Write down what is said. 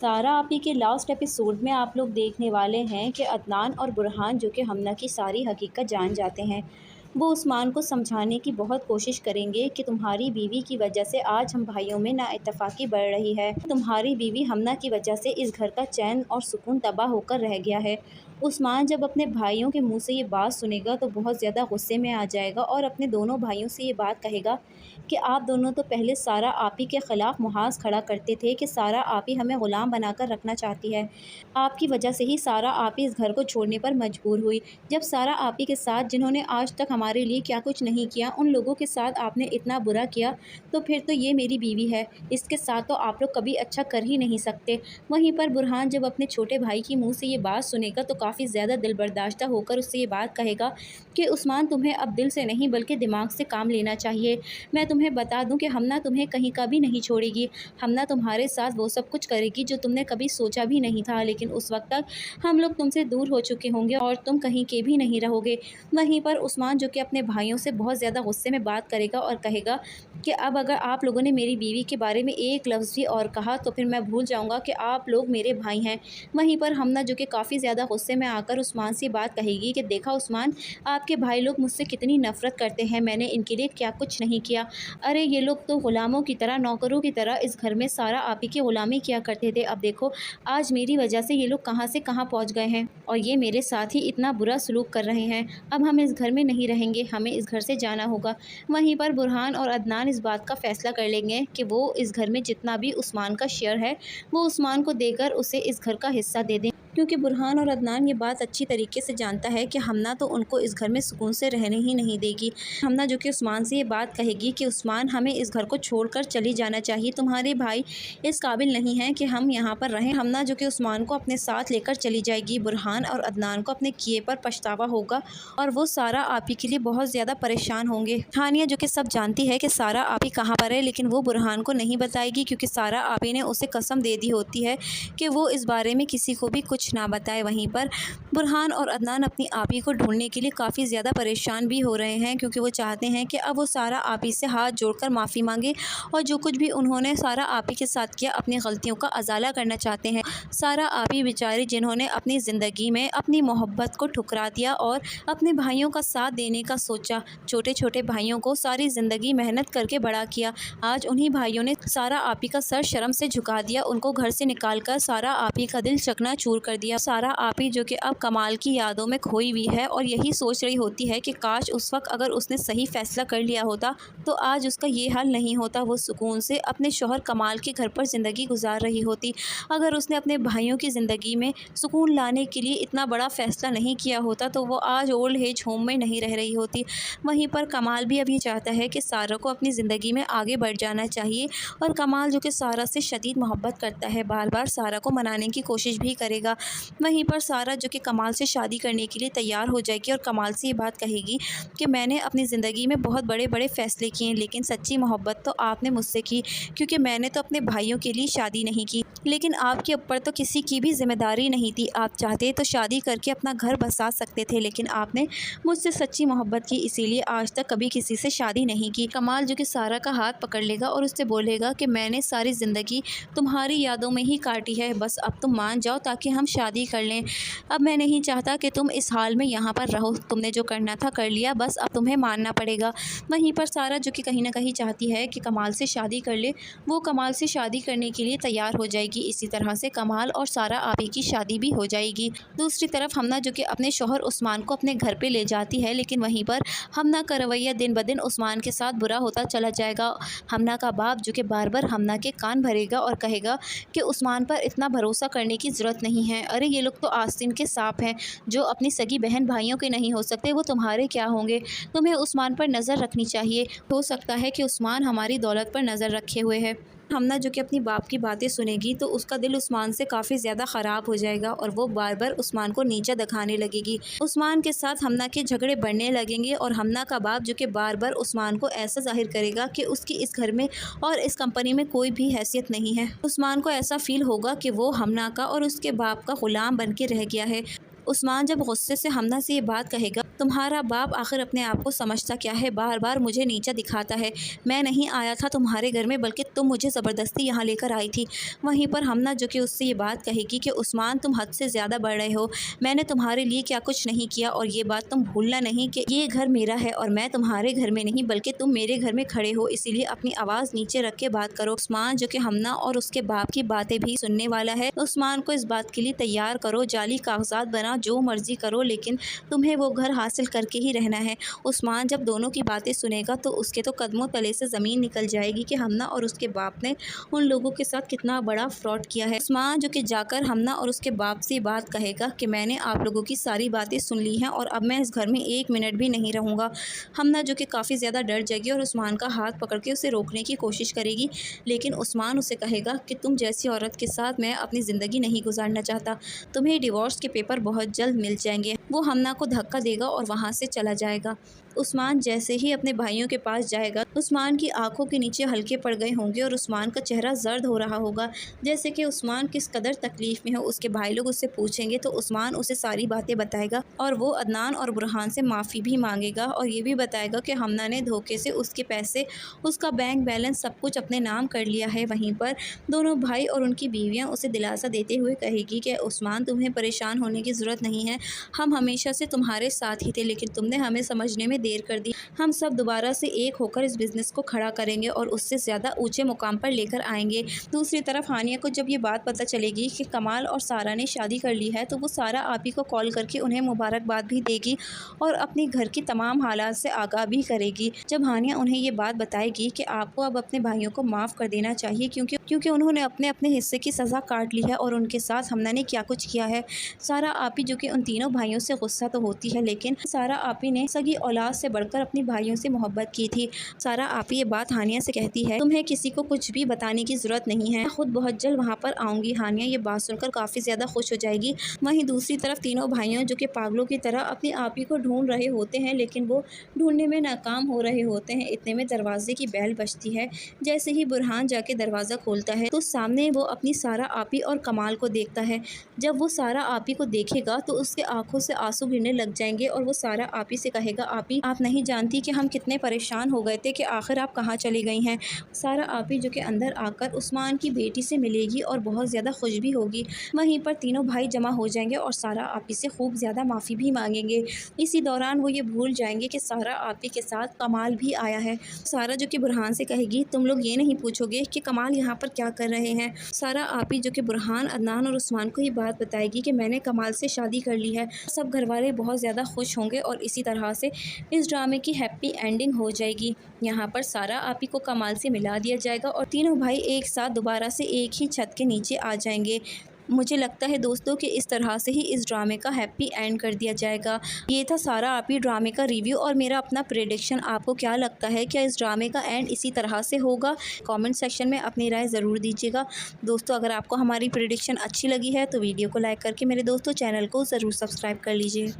सारा आपी के लास्ट एपिसोड में आप लोग देखने वाले हैं कि अदनान और बुरहान जो कि हमना की सारी हकीकत जान जाते हैं। वो उस्मान को समझाने की बहुत कोशिश करेंगे कि तुम्हारी बीवी की वजह से आज हम भाइयों में नाइतफाकी बढ़ रही है। तुम्हारी बीवी हमना की वजह से इस घर का चैन और सुकून तबाह होकर रह गया है। उस्मान जब अपने भाइयों के मुंह से ये बात सुनेगा तो बहुत ज़्यादा गुस्से में आ जाएगा और अपने दोनों भाइयों से ये बात कहेगा कि आप दोनों तो पहले सारा आपी के ख़िलाफ़ मुहाज़ खड़ा करते थे कि सारा आपी हमें ग़ुलाम बनाकर रखना चाहती है। आपकी वजह से ही सारा आपी इस घर को छोड़ने पर मजबूर हुई। जब सारा आपी के साथ जिन्होंने आज तक हमारे लिए क्या कुछ नहीं किया, उन लोगों के साथ आपने इतना बुरा किया, तो फिर तो ये मेरी बीवी है, इसके साथ तो आप लोग कभी अच्छा कर ही नहीं सकते। वहीं पर बुरहान जब अपने छोटे भाई के मुँह से ये बात सुनेगा तो काफ़ी ज़्यादा दिलबर्दाश्ता होकर उससे ये बात कहेगा कि उस्मान, तुम्हें अब दिल से नहीं बल्कि दिमाग से काम लेना चाहिए। मैं तुम्हें बता दूं कि हमना तुम्हें कहीं का भी नहीं छोड़ेगी। हमना तुम्हारे साथ वो सब कुछ करेगी जो तुमने कभी सोचा भी नहीं था, लेकिन उस वक्त तक हम लोग तुमसे दूर हो चुके होंगे और तुम कहीं के भी नहीं रहोगे। वहीं पर उस्मान जो कि अपने भाइयों से बहुत ज़्यादा गुस्से में बात करेगा और कहेगा कि अब अगर आप लोगों ने मेरी बीवी के बारे में एक लफ्ज़ भी और कहा तो फिर मैं भूल जाऊँगा कि आप लोग मेरे भाई हैं। वहीं पर हमना जो कि काफ़ी ज़्यादा गुस्से में आकर उस्मान से बात कहेगी कि देखा उस्मान, आपके भाई लोग मुझसे कितनी नफ़रत करते हैं, मैंने इनके लिए क्या कुछ नहीं किया। अरे ये लोग तो ग़ुलामों की तरह, नौकरों की तरह इस घर में सारा आप ही की ग़ुलामी किया करते थे। अब देखो आज मेरी वजह से ये लोग कहाँ से कहाँ पहुँच गए हैं और ये मेरे साथ ही इतना बुरा सलूक कर रहे हैं। अब हम इस घर में नहीं रहेंगे, हमें इस घर से जाना होगा। वहीं पर बुरहान और अदनान इस बात का फ़ैसला कर लेंगे कि वो इस घर में जितना भी उस्मान का शेयर है वो उस्मान को देकर उसे इस घर का हिस्सा दे दें, क्योंकि बुरहान और अदनान ये बात अच्छी तरीके से जानता है कि हमना तो उनको इस घर में सुकून से रहने ही नहीं देगी। हमना जो कि उस्मान से ये बात कहेगी कि उस्मान, हमें इस घर को छोड़कर चली जाना चाहिए, तुम्हारे भाई इस काबिल नहीं हैं कि हम यहाँ पर रहें। हमना जो कि उस्मान को अपने साथ लेकर चली जाएगी। बुरहान और अदनान को अपने किए पर पछतावा होगा और वो सारा आपी के लिए बहुत ज़्यादा परेशान होंगे। हानिया जो कि सब जानती है कि सारा आपी कहाँ पर है, लेकिन वो बुरहान को नहीं बताएगी क्योंकि सारा आपी ने उसे कसम दे दी होती है कि वो इस बारे में किसी को भी कुछ ना बताए। वहीं पर बुरहान और अदनान अपनी आपी को ढूंढने के लिए काफ़ी ज़्यादा परेशान भी हो रहे हैं, क्योंकि वो चाहते हैं कि अब वो सारा आपी से हाथ जोड़कर माफ़ी मांगे और जो कुछ भी उन्होंने सारा आपी के साथ किया अपनी गलतियों का अजाला करना चाहते हैं। सारा आपी बेचारी जिन्होंने अपनी ज़िंदगी में अपनी मोहब्बत को ठुकरा दिया और अपने भाइयों का साथ देने का सोचा, छोटे छोटे भाइयों को सारी ज़िंदगी मेहनत करके बड़ा किया, आज उन्हीं भाइयों ने सारा आपी का सर शर्म से झुका दिया, उनको घर से निकाल कर सारा आपी का दिल चकनाचूर कर दिया। सारा आपी जो कि अब कमाल की यादों में खोई हुई है और यही सोच रही होती है कि काश उस वक्त अगर उसने सही फैसला कर लिया होता तो आज उसका ये हाल नहीं होता, वो सुकून से अपने शौहर कमाल के घर पर ज़िंदगी गुजार रही होती। अगर उसने अपने भाइयों की ज़िंदगी में सुकून लाने के लिए इतना बड़ा फ़ैसला नहीं किया होता तो वो आज ओल्ड एज होम में नहीं रह रही होती। वहीं पर कमाल भी अभी चाहता है कि सारा को अपनी ज़िंदगी में आगे बढ़ जाना चाहिए और कमाल जो कि सारा से शदीद मोहब्बत करता है, बार बार सारा को मनाने की कोशिश भी करेगा। वहीं पर सारा जो कि कमाल से शादी करने के लिए तैयार हो जाएगी और कमाल से ये बात कहेगी कि मैंने अपनी ज़िंदगी में बहुत बड़े बड़े फ़ैसले किए, लेकिन सच्ची मोहब्बत तो आपने मुझसे की, क्योंकि मैंने तो अपने भाइयों के लिए शादी नहीं की, लेकिन आपके ऊपर तो किसी की भी जिम्मेदारी नहीं थी। आप चाहते तो शादी करके अपना घर बसा सकते थे, लेकिन आपने मुझसे सच्ची मोहब्बत की, इसीलिए आज तक कभी किसी से शादी नहीं की। कमाल जो कि सारा का हाथ पकड़ लेगा और उससे बोलेगा कि मैंने सारी ज़िंदगी तुम्हारी यादों में ही काटी है, बस अब तुम मान जाओ ताकि हम शादी कर लें। अब मैं नहीं चाहता कि तुम इस हाल में यहाँ पर रहो, तुमने जो करना था कर लिया, बस अब तुम्हें मानना पड़ेगा। वहीं पर सारा जो कि कहीं ना कहीं चाहती है कि कमाल से शादी कर ले, वो कमाल से शादी करने के लिए तैयार हो जाएगी। इसी तरह से कमाल और सारा आपी की शादी भी हो जाएगी। दूसरी तरफ हमना जो कि अपने शौहर उस्मान को अपने घर पे ले जाती है, लेकिन वहीं पर हमना का रवैया दिन ब दिन उस्मान के साथ बुरा होता चला जाएगा। हमना का बाप जो कि बार बार हमना के कान भरेगा और कहेगा कि उस्मान पर इतना भरोसा करने की ज़रूरत नहीं है। अरे ये लोग तो आस्तीन के सांप हैं, जो अपनी सगी बहन भाइयों के नहीं हो सकते, वो तुम्हारे क्या होंगे। तुम्हें उस्मान पर नज़र रखनी चाहिए, हो सकता है कि उस्मान हमारी दौलत पर नज़र रखे हुए है। हमना जो कि अपनी बाप की बातें सुनेगी तो उसका दिल उस्मान से काफ़ी ज़्यादा ख़राब हो जाएगा और वो बार बार उस्मान को नीचा दिखाने लगेगी। उस्मान के साथ हमना के झगड़े बढ़ने लगेंगे और हमना का बाप जो कि बार बार उस्मान को ऐसा जाहिर करेगा कि उसकी इस घर में और इस कंपनी में कोई भी हैसियत नहीं है। उस्मान को ऐसा फील होगा कि वो हमना का और उसके बाप का ग़ुलाम बन के रह गया है। उस्मान जब गुस्से से हमना से ये बात कहेगा, तुम्हारा बाप आखिर अपने आप को समझता क्या है, बार बार मुझे नीचा दिखाता है। मैं नहीं आया था तुम्हारे घर में, बल्कि तुम मुझे ज़बरदस्ती यहाँ लेकर आई थी। वहीं पर हमना जो कि उससे ये बात कहेगी कि उस्मान तुम हद से ज़्यादा बढ़ रहे हो, मैंने तुम्हारे लिए क्या कुछ नहीं किया, और ये बात तुम भूलना नहीं कि ये घर मेरा है और मैं तुम्हारे घर में नहीं बल्कि तुम मेरे घर में खड़े हो, इसीलिए अपनी आवाज़ नीचे रख के बात करो। उस्मान जो कि हमना और उसके बाप की बातें भी सुनने वाला है, उस्मान को इस बात के लिए तैयार करो, जाली कागजात बना, जो मर्जी करो, लेकिन तुम्हें वो घर हासिल करके ही रहना है। उस्मान जब दोनों की बातें सुनेगा तो उसके तो कदमों तले से ज़मीन निकल जाएगी कि हमना और उसके बाप ने उन लोगों के साथ कितना बड़ा फ्रॉड किया है। उस्मान जो कि जाकर हमना और उसके बाप से बात कहेगा कि मैंने आप लोगों की सारी बातें सुन ली हैं और अब मैं इस घर में 1 मिनट भी नहीं रहूँगा। हमना जो कि काफ़ी ज़्यादा डर जाएगी और उस्मान का हाथ पकड़ के उसे रोकने की कोशिश करेगी, लेकिन उस्मान उसे कहेगा कि तुम जैसी औरत के साथ मैं अपनी ज़िंदगी नहीं गुजारना चाहता, तुम्हें डिवोर्स के पेपर बहुत जल्द मिल जाएंगे। वो हमना को धक्का देगा और वहाँ से चला जाएगा। उस्मान जैसे ही अपने भाइयों के पास जाएगा, उस्मान की आंखों के नीचे हल्के पड़ गए होंगे और उस्मान का चेहरा जर्द हो रहा होगा, जैसे कि उस्मान किस कदर तकलीफ़ में हो। उसके भाई लोग उससे पूछेंगे तो उस्मान उसे सारी बातें बताएगा और वो अदनान और बुरहान से माफ़ी भी मांगेगा और ये भी बताएगा कि हमना ने धोखे से उसके पैसे, उसका बैंक बैलेंस सब कुछ अपने नाम कर लिया है। वहीं पर दोनों भाई और उनकी बीवियाँ उसे दिलासा देते हुए कहेगी कि उस्मान तुम्हें परेशान होने की ज़रूरत नहीं है, हम हमेशा से तुम्हारे साथ ही थे, लेकिन तुमने हमें समझने में देर कर दी। हम सब दोबारा से एक होकर इस बिज़नेस को खड़ा करेंगे और उससे ज़्यादा ऊंचे मुकाम पर लेकर आएंगे। दूसरी तरफ हानिया को जब ये बात पता चलेगी कि कमाल और सारा ने शादी कर ली है, तो वो सारा आप ही को कॉल करके उन्हें मुबारकबाद भी देगी और अपनी घर की तमाम हालात से आगाह भी करेगी। जब हानिया उन्हें ये बात बताएगी कि आपको अब अपने भाइयों को माफ़ कर देना चाहिए, क्योंकि उन्होंने अपने अपने हिस्से की सज़ा काट ली है और उनके साथ हमना ने क्या कुछ किया है। सारा आपी जो कि उन तीनों भाइयों से गुस्सा तो होती है, लेकिन सारा आपी ने सगी औलाद से बढ़कर अपनी भाइयों से मोहब्बत की थी। सारा आपी ये बात हानिया से कहती है, तुम्हें किसी को कुछ भी बताने की ज़रूरत नहीं है, खुद बहुत जल्द वहाँ पर आऊँगी। हानिया ये बात सुनकर काफ़ी ज़्यादा खुश हो जाएगी। वहीं दूसरी तरफ तीनों भाइयों जो कि पागलों की तरह अपनी आपी को ढूंढ रहे होते हैं, लेकिन वो ढूंढने में नाकाम हो रहे होते हैं। इतने में दरवाजे की बेल बजती है। जैसे ही बुरहान जाके दरवाज़ा खोलता है तो सामने वो अपनी सारा आपी और कमाल को देखता है। जब वो सारा आपी को देखेगा तो उसके आंखों से आंसू गिरने लग जाएंगे और वो सारा आपी से कहेगा, आपी आप नहीं जानती कि हम कितने परेशान हो गए थे कि आखिर आप कहाँ चली गई हैं। सारा आपी जो कि अंदर आकर उस्मान की बेटी से मिलेगी और बहुत ज़्यादा खुश भी होगी। वहीं पर तीनों भाई जमा हो जाएंगे और सारा आपी से खूब ज़्यादा माफ़ी भी मांगेंगे। इसी दौरान वो ये भूल जाएंगे कि सारा आपी के साथ कमाल भी आया है। सारा जो कि बुरहान से कहेगी, तुम लोग ये नहीं पूछोगे कि कमाल यहाँ पर क्या कर रहे हैं। सारा आपी जो कि बुरहान, अदनान और उस्मान को ये बात बताएगी कि मैंने कमाल से शादी कर ली है। सब घरवाले बहुत ज़्यादा खुश होंगे और इसी तरह से इस ड्रामे की हैप्पी एंडिंग हो जाएगी। यहाँ पर सारा आपी को कमाल से मिला दिया जाएगा और तीनों भाई एक साथ दोबारा से एक ही छत के नीचे आ जाएंगे। मुझे लगता है दोस्तों कि इस तरह से ही इस ड्रामे का हैप्पी एंड कर दिया जाएगा। ये था सारा आपी ड्रामे का रिव्यू और मेरा अपना प्रेडिक्शन। आपको क्या लगता है, क्या इस ड्रामे का एंड इसी तरह से होगा? कमेंट सेक्शन में अपनी राय ज़रूर दीजिएगा। दोस्तों अगर आपको हमारी प्रेडिक्शन अच्छी लगी है तो वीडियो को लाइक करके मेरे दोस्तों चैनल को ज़रूर सब्सक्राइब कर लीजिए।